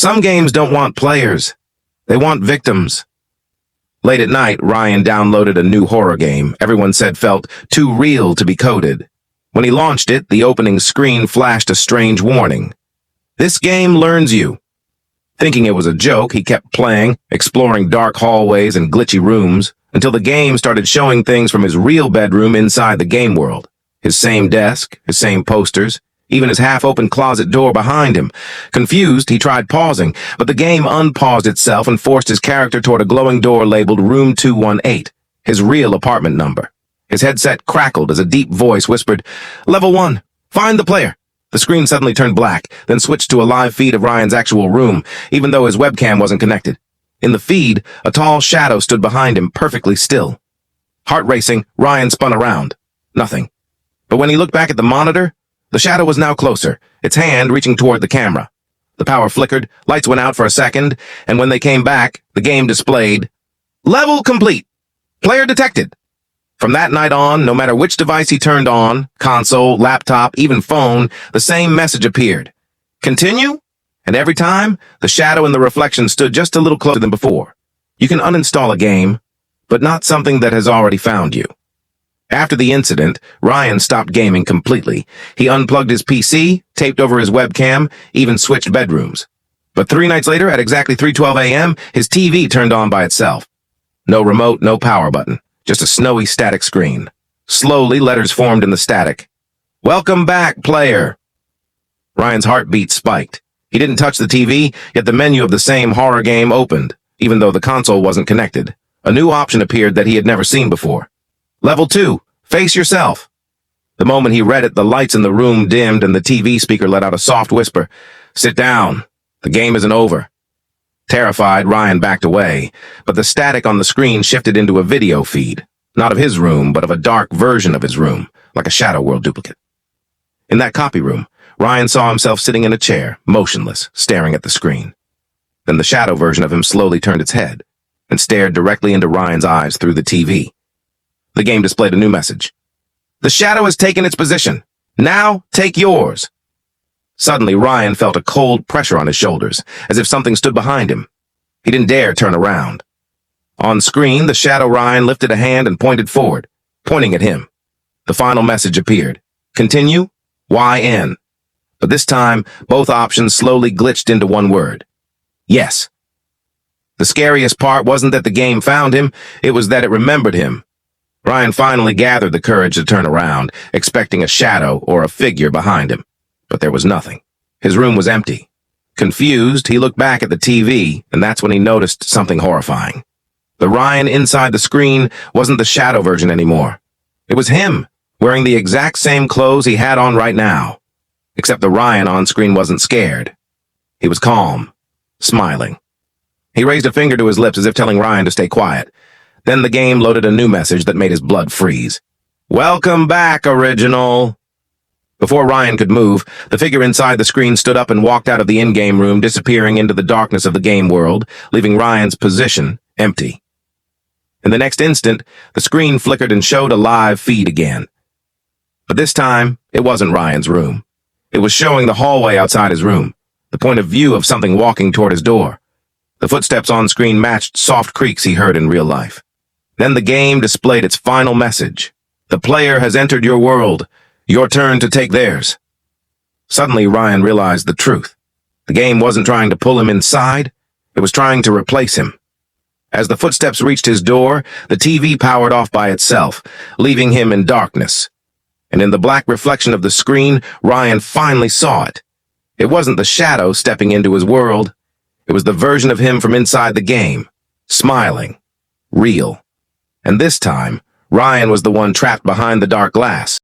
Some games don't want players. They want victims. Late at night, Ryan downloaded a new horror game everyone said felt too real to be coded. When he launched it, the opening screen flashed a strange warning. This game learns you. Thinking it was a joke, he kept playing, exploring dark hallways and glitchy rooms, until the game started showing things from his real bedroom inside the game world. His same desk, his same posters, even his half-open closet door behind him. Confused, he tried pausing, but the game unpaused itself and forced his character toward a glowing door labeled Room 218, his real apartment number. His headset crackled as a deep voice whispered, "Level 1, find the player." The screen suddenly turned black, then switched to a live feed of Ryan's actual room, even though his webcam wasn't connected. In the feed, a tall shadow stood behind him, perfectly still. Heart racing, Ryan spun around. Nothing. But when he looked back at the monitor, the shadow was now closer, its hand reaching toward the camera. The power flickered, lights went out for a second, and when they came back, the game displayed, "Level complete! Player detected!" From that night on, no matter which device he turned on, console, laptop, even phone, the same message appeared. Continue? And every time, the shadow and the reflection stood just a little closer than before. You can uninstall a game, but not something that has already found you. After the incident, Ryan stopped gaming completely. He unplugged his PC, taped over his webcam, even switched bedrooms. But 3 nights later, at exactly 3:12 a.m., his TV turned on by itself. No remote, no power button. Just a snowy static screen. Slowly, letters formed in the static. "Welcome back, player." Ryan's heartbeat spiked. He didn't touch the TV, yet the menu of the same horror game opened, even though the console wasn't connected. A new option appeared that he had never seen before. Level 2, face yourself. The moment he read it, the lights in the room dimmed and the TV speaker let out a soft whisper. "Sit down. The game isn't over." Terrified, Ryan backed away, but the static on the screen shifted into a video feed, not of his room, but of a dark version of his room, like a Shadow World duplicate. In that copy room, Ryan saw himself sitting in a chair, motionless, staring at the screen. Then the shadow version of him slowly turned its head and stared directly into Ryan's eyes through the TV. The game displayed a new message. "The shadow has taken its position. Now take yours." Suddenly, Ryan felt a cold pressure on his shoulders, as if something stood behind him. He didn't dare turn around. On screen, the shadow Ryan lifted a hand and pointed forward, pointing at him. The final message appeared. Continue, YN. But this time, both options slowly glitched into one word. Yes. The scariest part wasn't that the game found him, it was that it remembered him. Ryan finally gathered the courage to turn around, expecting a shadow or a figure behind him. But there was nothing. His room was empty. Confused, he looked back at the TV, and that's when he noticed something horrifying. The Ryan inside the screen wasn't the shadow version anymore. It was him, wearing the exact same clothes he had on right now. Except the Ryan on screen wasn't scared. He was calm, smiling. He raised a finger to his lips as if telling Ryan to stay quiet. Then the game loaded a new message that made his blood freeze. "Welcome back, original." Before Ryan could move, the figure inside the screen stood up and walked out of the in-game room, disappearing into the darkness of the game world, leaving Ryan's position empty. In the next instant, the screen flickered and showed a live feed again. But this time, it wasn't Ryan's room. It was showing the hallway outside his room, the point of view of something walking toward his door. The footsteps on screen matched soft creaks he heard in real life. Then the game displayed its final message. "The player has entered your world. Your turn to take theirs." Suddenly, Ryan realized the truth. The game wasn't trying to pull him inside. It was trying to replace him. As the footsteps reached his door, the TV powered off by itself, leaving him in darkness. And in the black reflection of the screen, Ryan finally saw it. It wasn't the shadow stepping into his world. It was the version of him from inside the game, smiling, real. And this time, Ryan was the one trapped behind the dark glass.